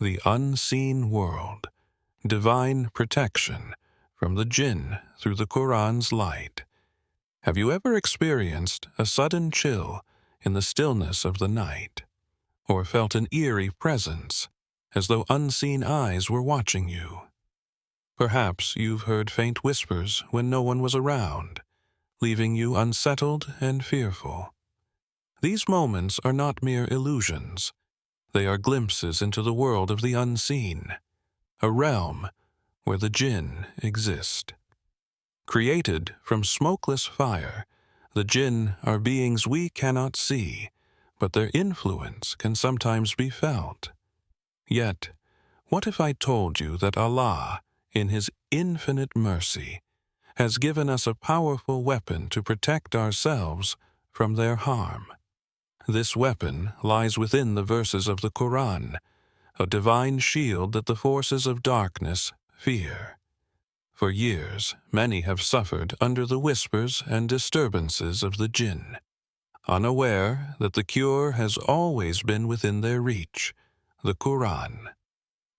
The unseen world, divine protection from the jinn through the Quran's light. Have you ever experienced a sudden chill in the stillness of the night, or felt an eerie presence, as though unseen eyes were watching you? Perhaps you've heard faint whispers when no one was around, leaving you unsettled and fearful. These moments are not mere illusions. They are glimpses into the world of the unseen, a realm where the jinn exist. Created from smokeless fire, the jinn are beings we cannot see, but their influence can sometimes be felt. Yet, what if I told you that Allah, in His infinite mercy, has given us a powerful weapon to protect ourselves from their harm? This weapon lies within the verses of the Quran, a divine shield that the forces of darkness fear. For years, many have suffered under the whispers and disturbances of the jinn, unaware that the cure has always been within their reach, the Quran.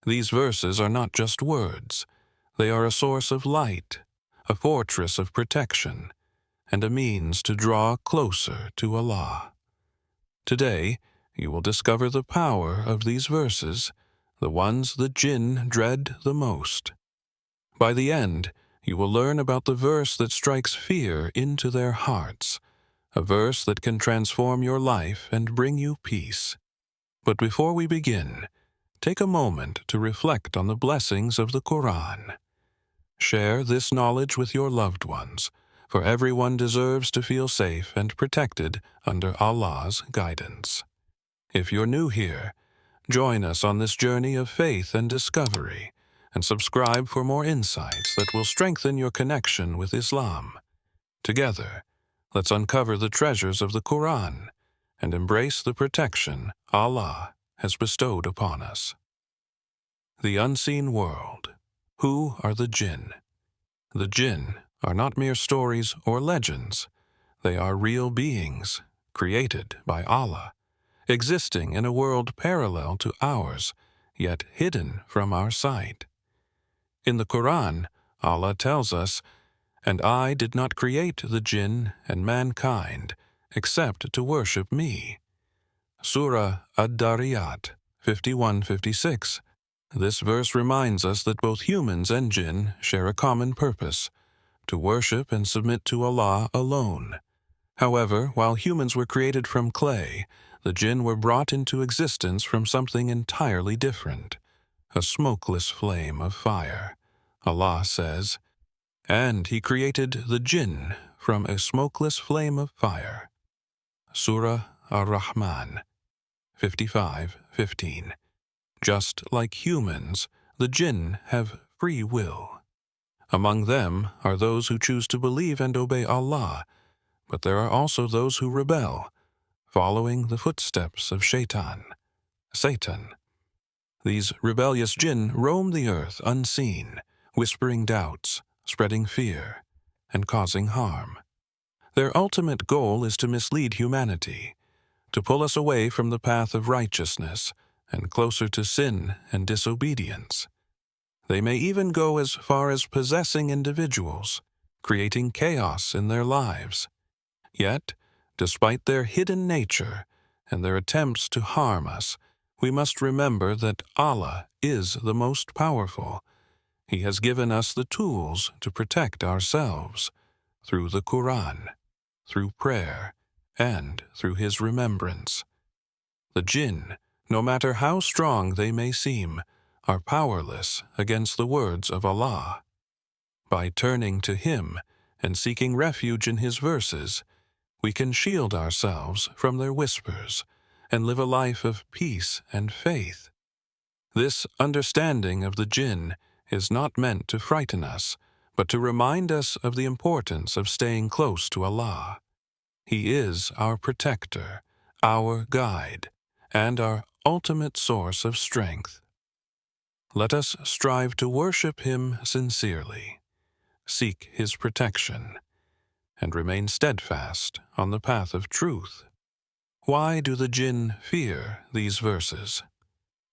These verses are not just words. They are a source of light, a fortress of protection, and a means to draw closer to Allah. Today, you will discover the power of these verses, the ones the jinn dread the most. By the end, you will learn about the verse that strikes fear into their hearts, a verse that can transform your life and bring you peace. But before we begin, take a moment to reflect on the blessings of the Quran. Share this knowledge with your loved ones, for everyone deserves to feel safe and protected under Allah's guidance. If you're new here, join us on this journey of faith and discovery, and subscribe for more insights that will strengthen your connection with Islam. Together, let's uncover the treasures of the Quran and embrace the protection Allah has bestowed upon us. The unseen world. Who are the jinn? The jinn are not mere stories or legends. They are real beings, created by Allah, existing in a world parallel to ours, yet hidden from our sight. In the Quran, Allah tells us, "And I did not create the jinn and mankind, except to worship me." Surah Ad-Dariyat 51-56. This verse reminds us that both humans and jinn share a common purpose, to worship and submit to Allah alone. However, while humans were created from clay, the jinn were brought into existence from something entirely different, a smokeless flame of fire. Allah says, "And He created the jinn from a smokeless flame of fire." Surah Ar-Rahman 55-15. Just like humans, the jinn have free will. Among them are those who choose to believe and obey Allah, but there are also those who rebel, following the footsteps of Satan. These rebellious jinn roam the earth unseen, whispering doubts, spreading fear, and causing harm. Their ultimate goal is to mislead humanity, to pull us away from the path of righteousness and closer to sin and disobedience. They may even go as far as possessing individuals, creating chaos in their lives. Yet, despite their hidden nature and their attempts to harm us, we must remember that Allah is the most powerful. He has given us the tools to protect ourselves through the Quran, through prayer, and through His remembrance. The jinn, no matter how strong they may seem, are powerless against the words of Allah. By turning to Him and seeking refuge in His verses, we can shield ourselves from their whispers and live a life of peace and faith. This understanding of the jinn is not meant to frighten us, but to remind us of the importance of staying close to Allah. He is our protector, our guide, and our ultimate source of strength. Let us strive to worship Him sincerely, seek His protection, and remain steadfast on the path of truth. Why do the jinn fear these verses?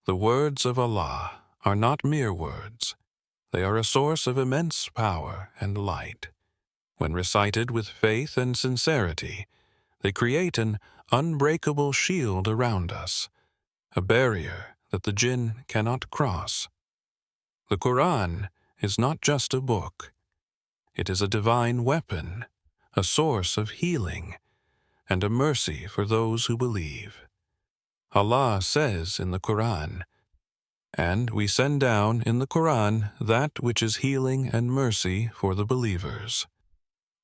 The words of Allah are not mere words. They are a source of immense power and light. When recited with faith and sincerity, they create an unbreakable shield around us, a barrier that the jinn cannot cross. The Quran is not just a book. It is a divine weapon, a source of healing, and a mercy for those who believe. Allah says in the Quran, "And we send down in the Quran that which is healing and mercy for the believers."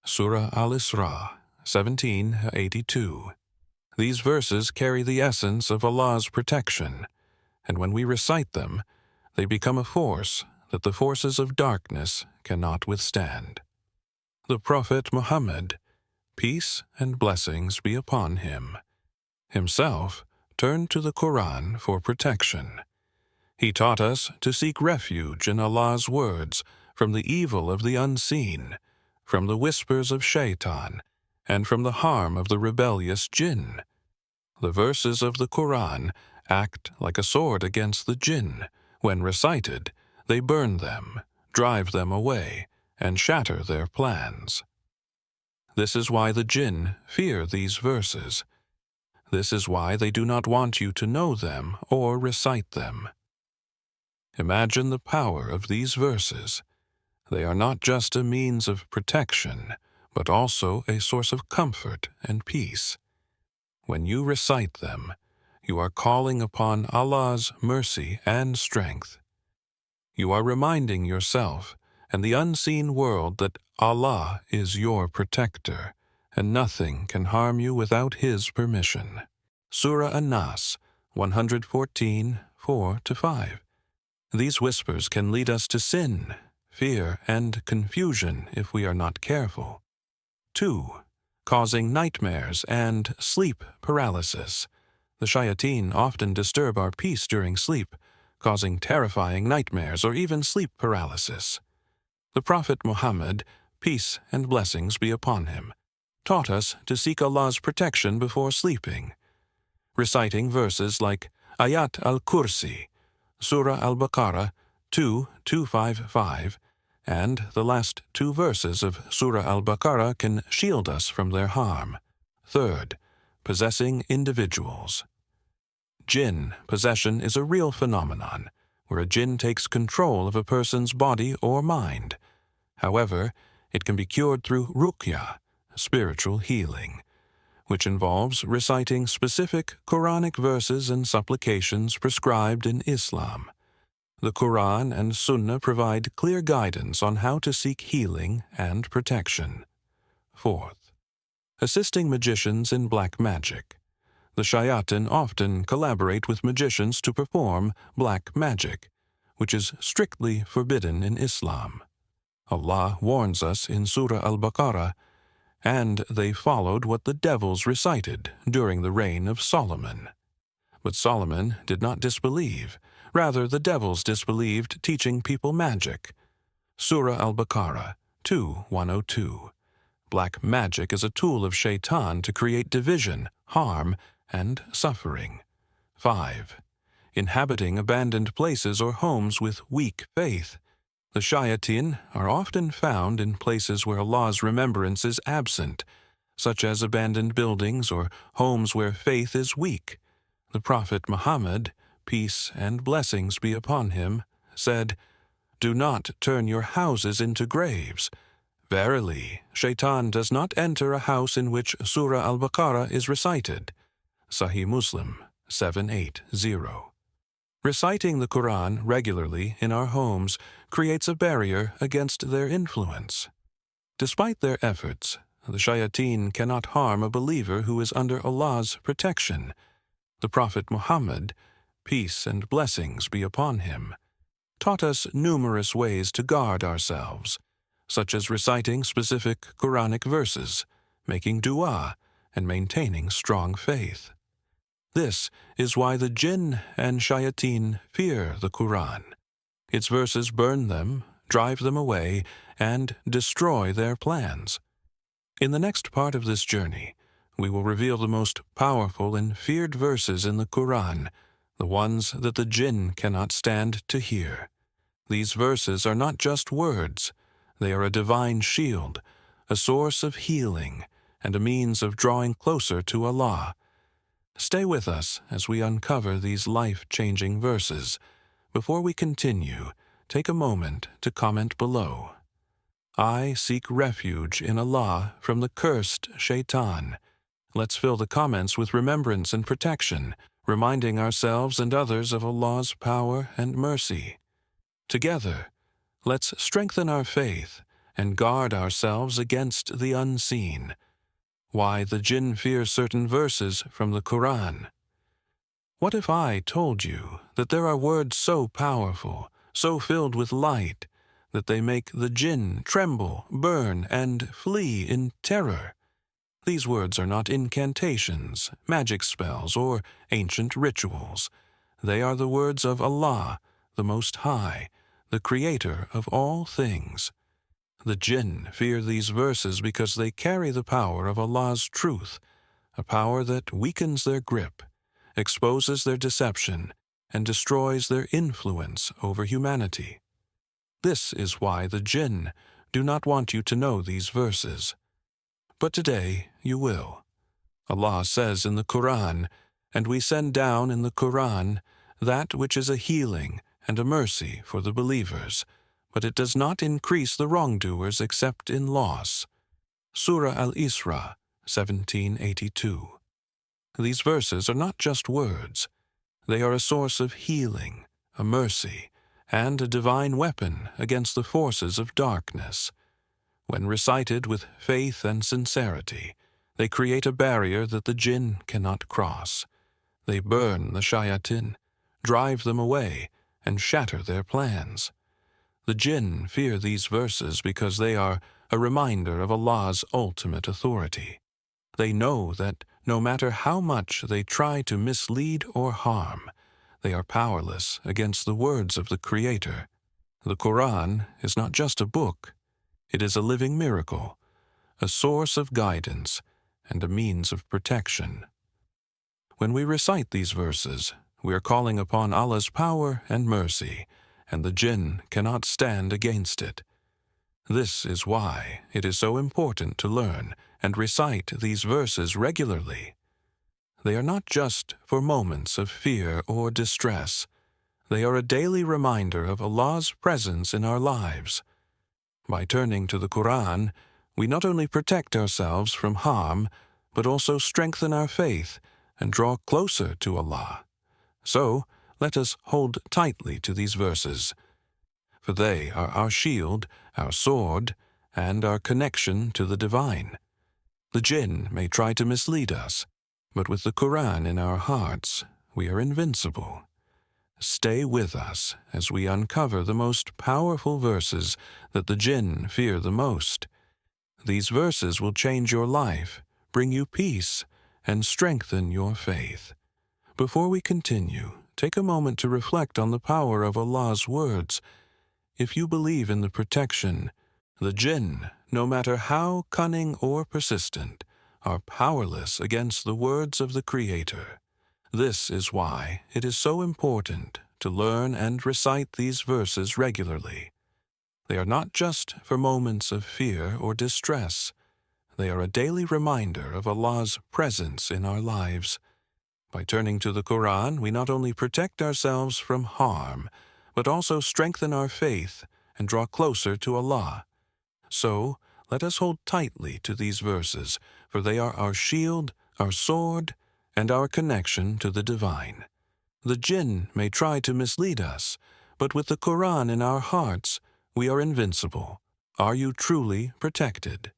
Surah Al-Isra, 1782. These verses carry the essence of Allah's protection, and when we recite them, they become a force that the forces of darkness cannot withstand. The Prophet Muhammad, peace and blessings be upon him, himself turned to the Quran for protection. He taught us to seek refuge in Allah's words from the evil of the unseen, from the whispers of shaitan, and from the harm of the rebellious jinn. The verses of the Quran act like a sword against the jinn. When recited, they burn them, drive them away, and shatter their plans. This is why the jinn fear these verses. This is why they do not want you to know them or recite them. Imagine the power of these verses. They are not just a means of protection, but also a source of comfort and peace. When you recite them, you are calling upon Allah's mercy and strength. You are reminding yourself and the unseen world that Allah is your protector, and nothing can harm you without His permission. Surah An-Nas, 114, 4-5. These whispers can lead us to sin, fear, and confusion if we are not careful. 2. Causing nightmares and sleep paralysis. The shayateen often disturb our peace during sleep, causing terrifying nightmares or even sleep paralysis. The Prophet Muhammad, peace and blessings be upon him, taught us to seek Allah's protection before sleeping, reciting verses like Ayat al-Kursi, Surah al-Baqarah 2:255, and the last two verses of Surah al-Baqarah can shield us from their harm. 3. Possessing individuals. Jinn possession is a real phenomenon, where a jinn takes control of a person's body or mind. However, it can be cured through ruqya, spiritual healing, which involves reciting specific Quranic verses and supplications prescribed in Islam. The Quran and Sunnah provide clear guidance on how to seek healing and protection. 4. Assisting magicians in black magic. The shayateen often collaborate with magicians to perform black magic, which is strictly forbidden in Islam. Allah warns us in Surah al-Baqarah, "And they followed what the devils recited during the reign of Solomon." But Solomon did not disbelieve. Rather, the devils disbelieved teaching people magic. Surah al-Baqarah 2:102. Black magic is a tool of shaitan to create division, harm, and suffering. 5. Inhabiting abandoned places or homes with weak faith. The shayateen are often found in places where Allah's remembrance is absent, such as abandoned buildings or homes where faith is weak. The Prophet Muhammad, peace and blessings be upon him, said, "Do not turn your houses into graves. Verily, shaitan does not enter a house in which Surah al-Baqarah is recited." Sahih Muslim 780. Reciting the Quran regularly in our homes creates a barrier against their influence. Despite their efforts, the shayateen cannot harm a believer who is under Allah's protection. The Prophet Muhammad, peace and blessings be upon him, taught us numerous ways to guard ourselves, such as reciting specific Quranic verses, making dua, and maintaining strong faith. This is why the jinn and shayateen fear the Quran. Its verses burn them, drive them away, and destroy their plans. In the next part of this journey, we will reveal the most powerful and feared verses in the Quran, the ones that the jinn cannot stand to hear. These verses are not just words. They are a divine shield, a source of healing, and a means of drawing closer to Allah. Stay with us as we uncover these life-changing verses. Before we continue, take a moment to comment below. I seek refuge in Allah from the cursed shaitan. Let's fill the comments with remembrance and protection, reminding ourselves and others of Allah's power and mercy. Together, let's strengthen our faith and guard ourselves against the unseen. Why the jinn fear certain verses from the Quran. What if I told you that there are words so powerful, so filled with light, that they make the jinn tremble, burn, and flee in terror? These words are not incantations, magic spells, or ancient rituals. They are the words of Allah, the Most High, the Creator of all things. The jinn fear these verses because they carry the power of Allah's truth, a power that weakens their grip, exposes their deception, and destroys their influence over humanity. This is why the jinn do not want you to know these verses. But today you will. Allah says in the Quran, "And we send down in the Quran that which is a healing and a mercy for the believers, but it does not increase the wrongdoers except in loss." Surah Al-Isra, 1782. These verses are not just words. They are a source of healing, a mercy, and a divine weapon against the forces of darkness. When recited with faith and sincerity, they create a barrier that the jinn cannot cross. They burn the shayatin, drive them away, and shatter their plans. The jinn fear these verses because they are a reminder of Allah's ultimate authority. They know that no matter how much they try to mislead or harm, they are powerless against the words of the Creator. The Quran is not just a book. It is a living miracle, a source of guidance, and a means of protection. When we recite these verses, we are calling upon Allah's power and mercy, and the jinn cannot stand against it. This is why it is so important to learn and recite these verses regularly. They are not just for moments of fear or distress. They are a daily reminder of Allah's presence in our lives. By turning to the Quran, we not only protect ourselves from harm, but also strengthen our faith and draw closer to Allah. So, let us hold tightly to these verses, for they are our shield, our sword, and our connection to the divine. The jinn may try to mislead us, but with the Quran in our hearts, we are invincible. Stay with us as we uncover the most powerful verses that the jinn fear the most. These verses will change your life, bring you peace, and strengthen your faith. Before we continue, take a moment to reflect on the power of Allah's words. If you believe in the protection, the jinn, no matter how cunning or persistent, are powerless against the words of the Creator. This is why it is so important to learn and recite these verses regularly. They are not just for moments of fear or distress. They are a daily reminder of Allah's presence in our lives. By turning to the Quran, we not only protect ourselves from harm, but also strengthen our faith and draw closer to Allah. So, let us hold tightly to these verses, for they are our shield, our sword, and our connection to the divine. The jinn may try to mislead us, but with the Quran in our hearts, we are invincible. Are you truly protected?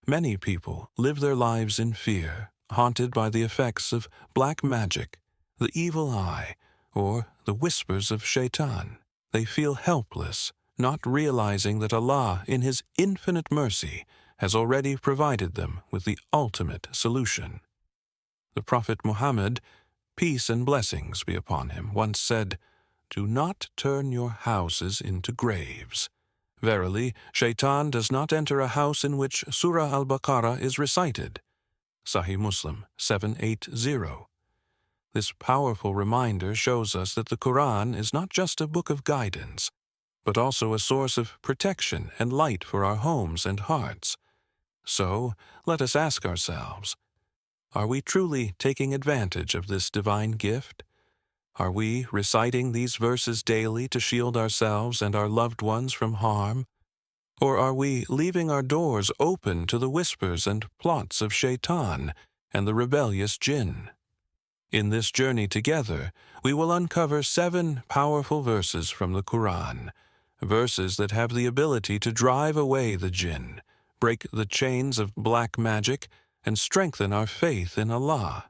Many people live their lives in fear, haunted by the effects of black magic, the evil eye, or the whispers of shaitan. They feel helpless, not realizing that Allah, in His infinite mercy, has already provided them with the ultimate solution. The Prophet Muhammad, peace and blessings be upon him, once said, "Do not turn your houses into graves." Verily, shaitan does not enter a house in which Surah Al-Baqarah is recited. Sahih Muslim 780. This powerful reminder shows us that the Quran is not just a book of guidance, but also a source of protection and light for our homes and hearts. So, let us ask ourselves, are we truly taking advantage of this divine gift? Are we reciting these verses daily to shield ourselves and our loved ones from harm? Or are we leaving our doors open to the whispers and plots of Shaitan and the rebellious jinn? In this journey together, we will uncover 7 powerful verses from the Quran, verses that have the ability to drive away the jinn, break the chains of black magic, and strengthen our faith in Allah.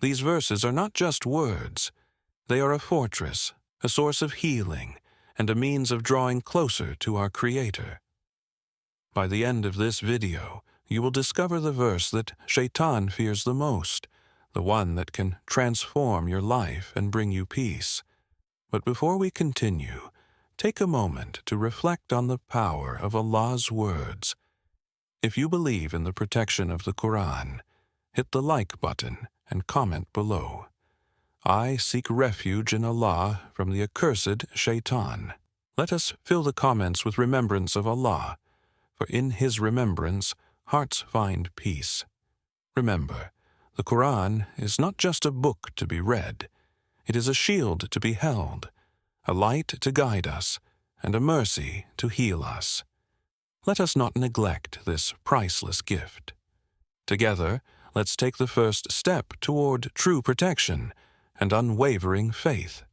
These verses are not just words. They are a fortress, a source of healing, and a means of drawing closer to our Creator. By the end of this video, you will discover the verse that Shaitan fears the most, the one that can transform your life and bring you peace. But before we continue, take a moment to reflect on the power of Allah's words. If you believe in the protection of the Quran, hit the like button and comment below. I seek refuge in Allah from the accursed Shaitan. Let us fill the comments with remembrance of Allah, for in His remembrance hearts find peace. Remember, the Quran is not just a book to be read. It is a shield to be held, a light to guide us, and a mercy to heal us. Let us not neglect this priceless gift. Together, let's take the first step toward true protection and unwavering faith.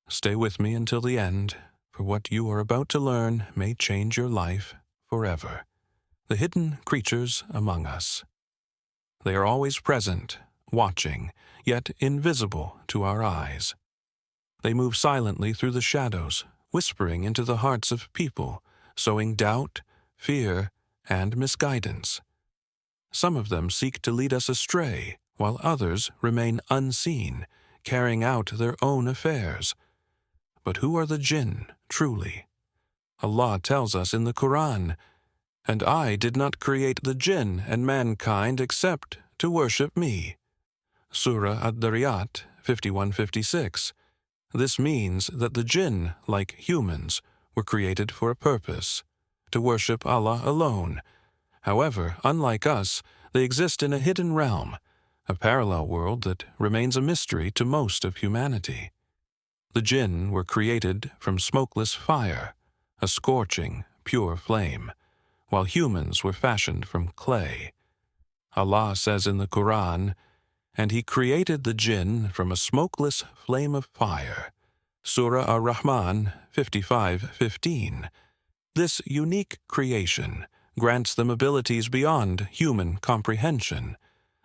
Stay with me until the end, for what you are about to learn may change your life forever. The hidden creatures among us. They are always present, watching, yet invisible to our eyes. They move silently through the shadows, whispering into the hearts of people, sowing doubt, fear, and misguidance. Some of them seek to lead us astray, while others remain unseen, carrying out their own affairs. But who are the jinn, truly? Allah tells us in the Quran, "And I did not create the jinn and mankind except to worship me." Surah Ad-Dariyat 51-56. This means that the jinn, like humans, were created for a purpose, to worship Allah alone. However, unlike us, they exist in a hidden realm, a parallel world that remains a mystery to most of humanity. The jinn were created from smokeless fire, a scorching, pure flame, while humans were fashioned from clay. Allah says in the Quran, "And He created the jinn from a smokeless flame of fire." Surah Ar-Rahman 55:15. This unique creation grants them abilities beyond human comprehension.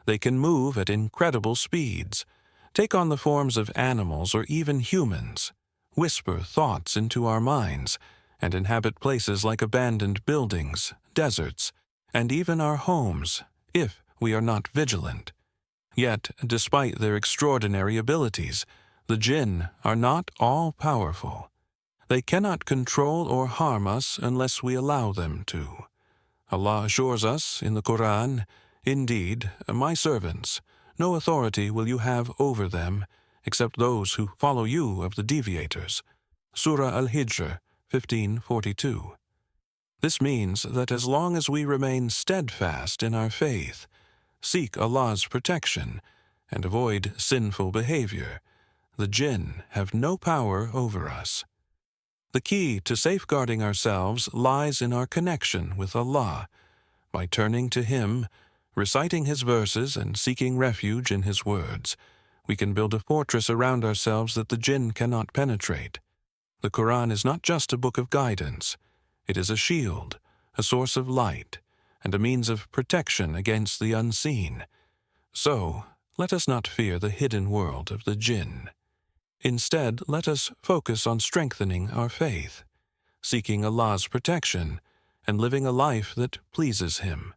They can move at incredible speeds, take on the forms of animals or even humans, whisper thoughts into our minds, and inhabit places like abandoned buildings, deserts, and even our homes, if we are not vigilant. Yet, despite their extraordinary abilities, the jinn are not all-powerful. They cannot control or harm us unless we allow them to. Allah assures us in the Quran, "Indeed, my servants, no authority will you have over them, except those who follow you of the deviators." Surah Al-Hijr 15:42. This means that as long as we remain steadfast in our faith, seek Allah's protection, and avoid sinful behavior, the jinn have no power over us. The key to safeguarding ourselves lies in our connection with Allah. By turning to Him, reciting His verses, and seeking refuge in His words, we can build a fortress around ourselves that the jinn cannot penetrate. The Quran is not just a book of guidance. It is a shield, a source of light, and a means of protection against the unseen. So, let us not fear the hidden world of the jinn. Instead, let us focus on strengthening our faith, seeking Allah's protection, and living a life that pleases Him.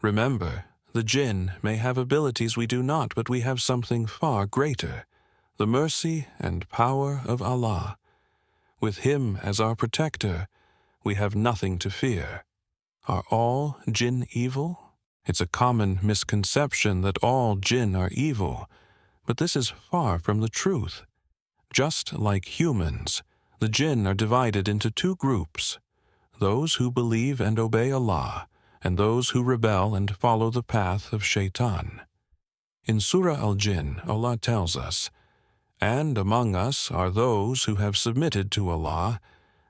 Remember, the jinn may have abilities we do not, but we have something far greater, the mercy and power of Allah. With Him as our protector, we have nothing to fear. Are all jinn evil? It's a common misconception that all jinn are evil. But this is far from the truth. Just like humans, the jinn are divided into two groups: those who believe and obey Allah, and those who rebel and follow the path of Shaitan. In Surah Al-Jinn, Allah tells us, "And among us are those who have submitted to Allah,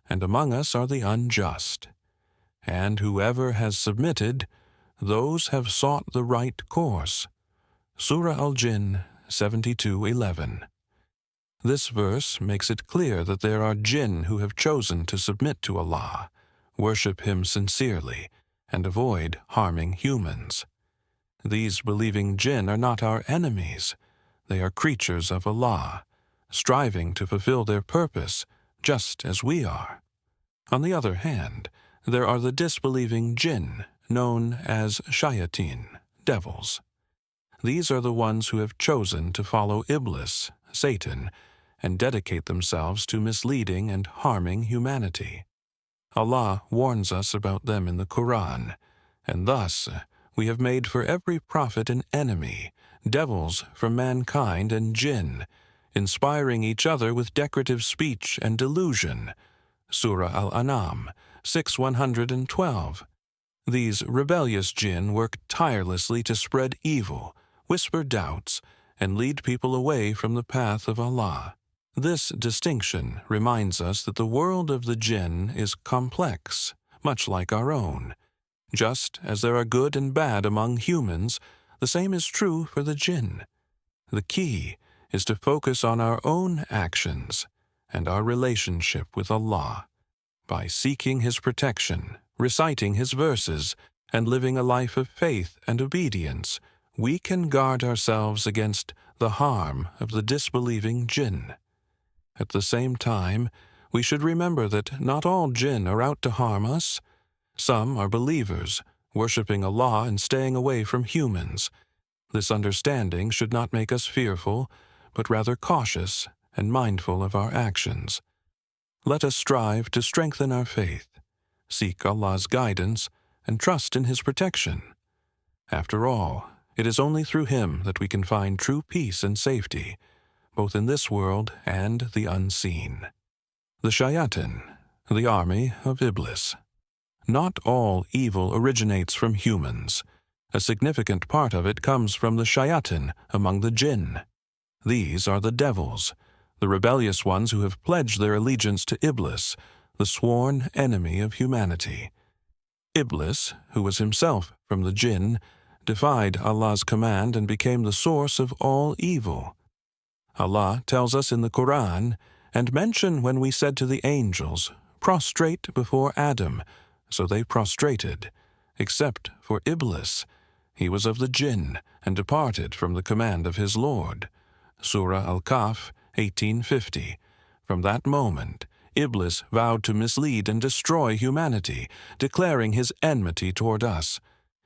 and among us are the unjust. And whoever has submitted, those have sought the right course." Surah Al-Jinn 72:11. This verse makes it clear that there are jinn who have chosen to submit to Allah, worship Him sincerely, and avoid harming humans. These believing jinn are not our enemies. They are creatures of Allah, striving to fulfill their purpose just as we are. On the other hand, there are the disbelieving jinn, known as shayateen, devils. These are the ones who have chosen to follow Iblis, Satan, and dedicate themselves to misleading and harming humanity. Allah warns us about them in the Quran, and thus we have made for every prophet an enemy, devils from mankind and jinn, inspiring each other with decorative speech and delusion. Surah Al-An'am 6:112. These rebellious jinn work tirelessly to spread evil, whisper doubts, and lead people away from the path of Allah. This distinction reminds us that the world of the jinn is complex, much like our own. Just as there are good and bad among humans, the same is true for the jinn. The key is to focus on our own actions and our relationship with Allah. By seeking His protection, reciting His verses, and living a life of faith and obedience, we can guard ourselves against the harm of the disbelieving jinn. At the same time, we should remember that not all jinn are out to harm us. Some are believers, worshiping Allah and staying away from humans. This understanding should not make us fearful, but rather cautious and mindful of our actions. Let us strive to strengthen our faith, seek Allah's guidance, and trust in His protection. After all, it is only through Him that we can find true peace and safety, both in this world and the unseen. The Shayatin, the army of Iblis. Not all evil originates from humans. A significant part of it comes from the Shayatin among the jinn. These are the devils, the rebellious ones who have pledged their allegiance to Iblis, the sworn enemy of humanity. Iblis, who was himself from the jinn, defied Allah's command and became the source of all evil. Allah tells us in the Quran, "And mention when we said to the angels, 'Prostrate before Adam,' so they prostrated, except for Iblis. He was of the jinn and departed from the command of his Lord." Surah Al-Kahf 18:50. From that moment, Iblis vowed to mislead and destroy humanity, declaring his enmity toward us.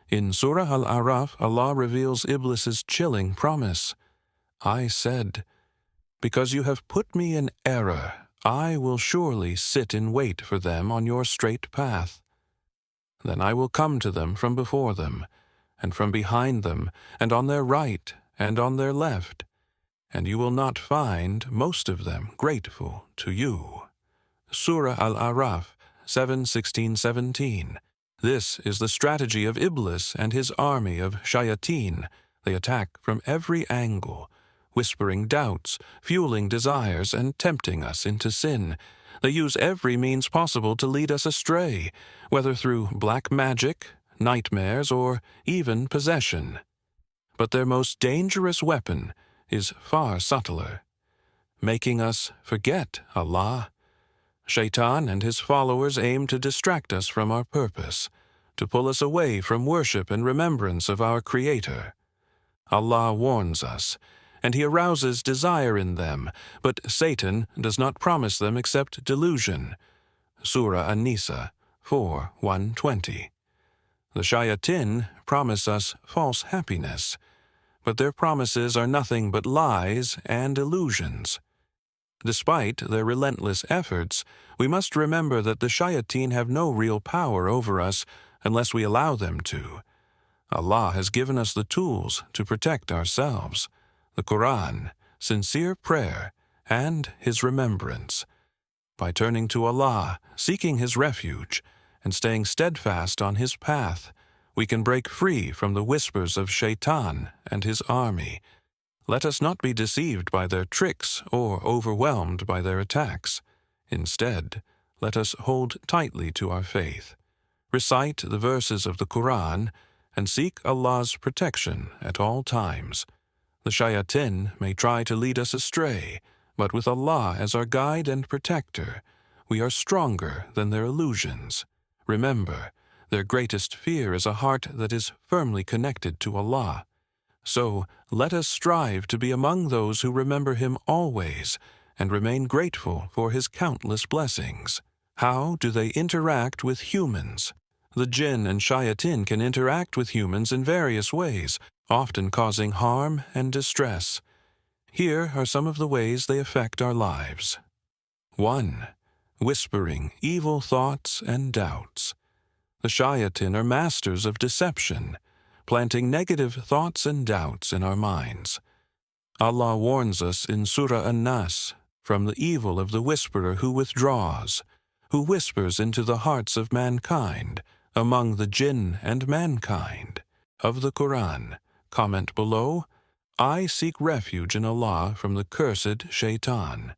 In Surah Al-Araf, Allah reveals Iblis's chilling promise. "I said, 'Because you have put me in error, I will surely sit in wait for them on your straight path. Then I will come to them from before them, and from behind them, and on their right, and on their left, and you will not find most of them grateful to you.'" Surah Al-Araf 7:16-17. This is the strategy of Iblis and his army of shayateen. They attack from every angle, whispering doubts, fueling desires, and tempting us into sin. They use every means possible to lead us astray, whether through black magic, nightmares, or even possession. But their most dangerous weapon is far subtler, making us forget Allah. Shaitan and his followers aim to distract us from our purpose, to pull us away from worship and remembrance of our Creator. Allah warns us, and He arouses desire in them, but Satan does not promise them except delusion. Surah An-Nisa 4:120. The Shayatin promise us false happiness, but their promises are nothing but lies and illusions. Despite their relentless efforts, we must remember that the Shayatin have no real power over us unless we allow them to. Allah has given us the tools to protect ourselves. the Quran, sincere prayer, and His remembrance. By turning to Allah, seeking His refuge, and staying steadfast on His path, we can break free from the whispers of Shaitan and his army. Let us not be deceived by their tricks or overwhelmed by their attacks. Instead, let us hold tightly to our faith, recite the verses of the Quran, and seek Allah's protection at all times. The shayatin may try to lead us astray, but with Allah as our guide and protector, we are stronger than their illusions. Remember, their greatest fear is a heart that is firmly connected to Allah. So let us strive to be among those who remember Him always and remain grateful for His countless blessings. How do they interact with humans? The jinn and shayatin can interact with humans in various ways, often causing harm and distress. Here are some of the ways they affect our lives. 1. Whispering evil thoughts and doubts. The shayatin are masters of deception, planting negative thoughts and doubts in our minds. Allah warns us in Surah An-Nas from the evil of the whisperer who withdraws, who whispers into the hearts of mankind, among the jinn and mankind. Of the Quran, comment below, I seek refuge in Allah from the cursed Shaitan.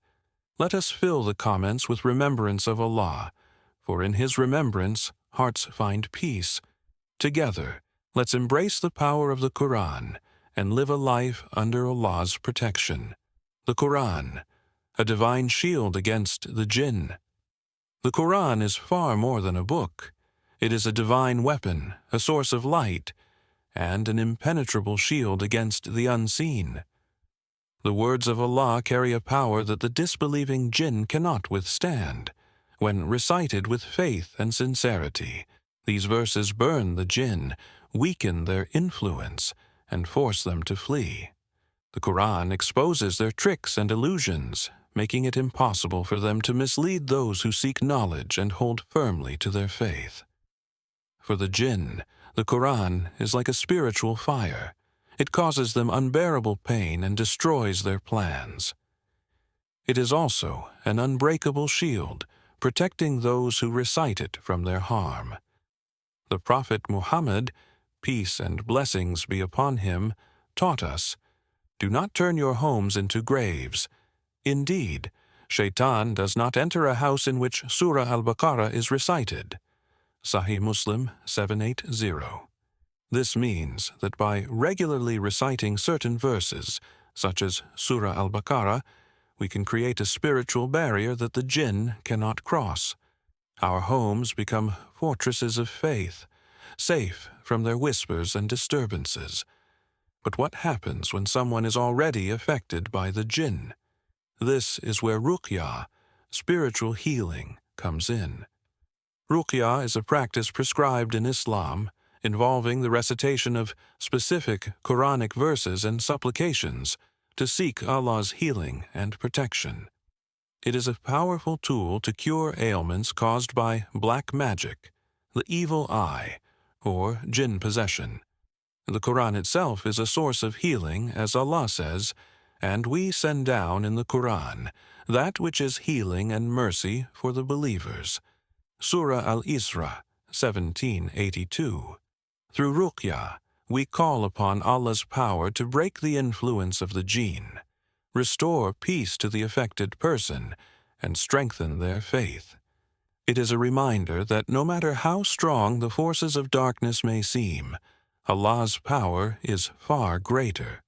Let us fill the comments with remembrance of Allah, for in His remembrance hearts find peace. Together, let's embrace the power of the Quran and live a life under Allah's protection. The Quran, a divine shield against the jinn. The Quran is far more than a book. It is a divine weapon, a source of light, and an impenetrable shield against the unseen. The words of Allah carry a power that the disbelieving jinn cannot withstand. When recited with faith and sincerity, these verses burn the jinn, weaken their influence, and force them to flee. The Quran exposes their tricks and illusions, making it impossible for them to mislead those who seek knowledge and hold firmly to their faith. For the jinn, the Quran is like a spiritual fire. It causes them unbearable pain and destroys their plans. It is also an unbreakable shield, protecting those who recite it from their harm. The Prophet Muhammad, peace and blessings be upon him, taught us, do not turn your homes into graves. Indeed, Shaitan does not enter a house in which Surah Al-Baqarah is recited. Sahih Muslim 780. This means that by regularly reciting certain verses, such as Surah Al-Baqarah, we can create a spiritual barrier that the jinn cannot cross. Our homes become fortresses of faith, safe from their whispers and disturbances. But what happens when someone is already affected by the jinn? This is where ruqyah, spiritual healing, comes in. Ruqyah is a practice prescribed in Islam, involving the recitation of specific Quranic verses and supplications to seek Allah's healing and protection. It is a powerful tool to cure ailments caused by black magic, the evil eye, or jinn possession. The Quran itself is a source of healing, as Allah says, and we send down in the Quran that which is healing and mercy for the believers. Surah Al-Isra 1782. Through ruqyah, we call upon Allah's power to break the influence of the jinn, restore peace to the affected person, and strengthen their faith. It is a reminder that no matter how strong the forces of darkness may seem, Allah's power is far greater.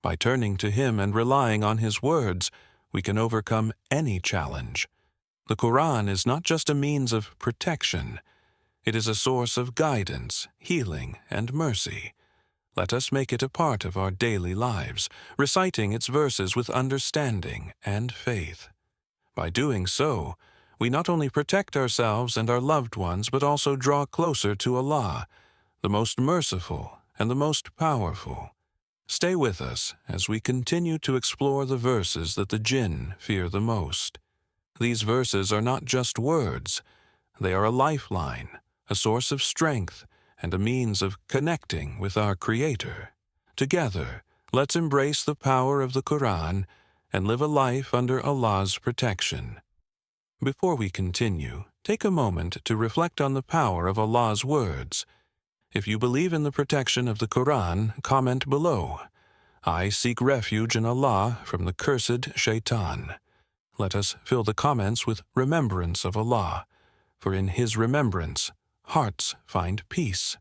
By turning to Him and relying on His words, we can overcome any challenge. The Quran is not just a means of protection. It is a source of guidance, healing, and mercy. Let us make it a part of our daily lives, reciting its verses with understanding and faith. By doing so, we not only protect ourselves and our loved ones, but also draw closer to Allah, the most merciful and the most powerful. Stay with us as we continue to explore the verses that the jinn fear the most. These verses are not just words. They are a lifeline, a source of strength, and a means of connecting with our Creator. Together, let's embrace the power of the Quran and live a life under Allah's protection. Before we continue, take a moment to reflect on the power of Allah's words. If you believe in the protection of the Quran, comment below. I seek refuge in Allah from the cursed shaitan. Let us fill the comments with remembrance of Allah, for in His remembrance, hearts find peace.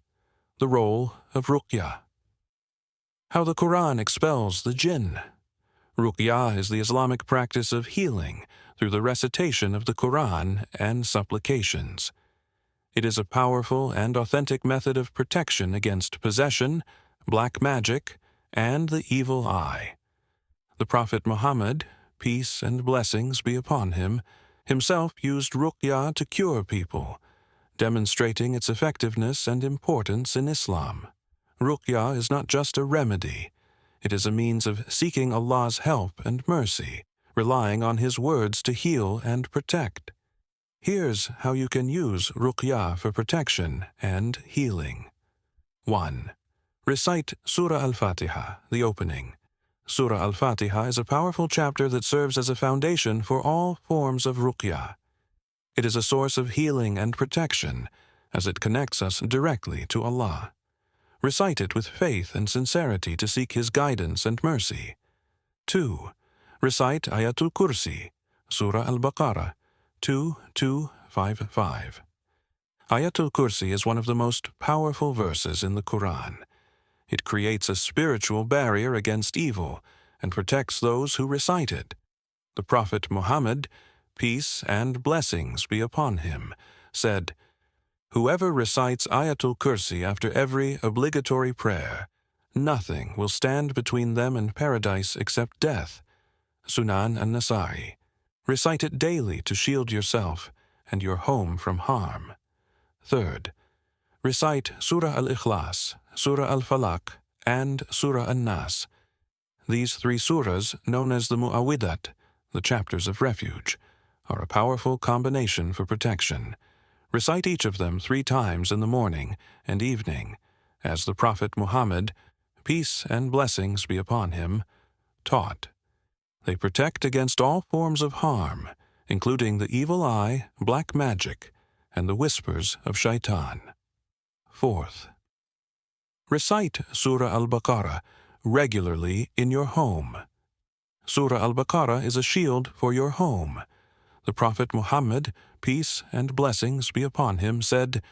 The role of Ruqya. How the Quran expels the jinn. Ruqya is the Islamic practice of healing through the recitation of the Quran and supplications. It is a powerful and authentic method of protection against possession, black magic, and the evil eye. The Prophet Muhammad, peace and blessings be upon him, himself used Ruqya to cure people, demonstrating its effectiveness and importance in Islam. Ruqya is not just a remedy. It is a means of seeking Allah's help and mercy, relying on His words to heal and protect. Here's how you can use Ruqya for protection and healing. 1. Recite Surah Al-Fatiha, the opening. Surah Al-Fatiha is a powerful chapter that serves as a foundation for all forms of Ruqya. It is a source of healing and protection, as it connects us directly to Allah. Recite it with faith and sincerity to seek His guidance and mercy. 2. Recite Ayatul Kursi, Surah Al-Baqarah, 2:255. Ayatul Kursi is one of the most powerful verses in the Quran. It creates a spiritual barrier against evil and protects those who recite it. The Prophet Muhammad, peace and blessings be upon him, said, "Whoever recites Ayatul Kursi after every obligatory prayer, nothing will stand between them and paradise except death." Sunan an-Nasa'i. Recite it daily to shield yourself and your home from harm. 3rd, recite Surah Al-Ikhlas, Surah Al-Falaq, and Surah An-Nas. These 3 surahs, known as the Mu'awwidat, the chapters of refuge, are a powerful combination for protection. Recite each of them 3 times in the morning and evening, as the Prophet Muhammad, peace and blessings be upon him, taught. They protect against all forms of harm, including the evil eye, black magic, and the whispers of shaitan. 4th, recite Surah Al-Baqarah regularly in your home. Surah Al-Baqarah is a shield for your home. The Prophet Muhammad, peace and blessings be upon him, said,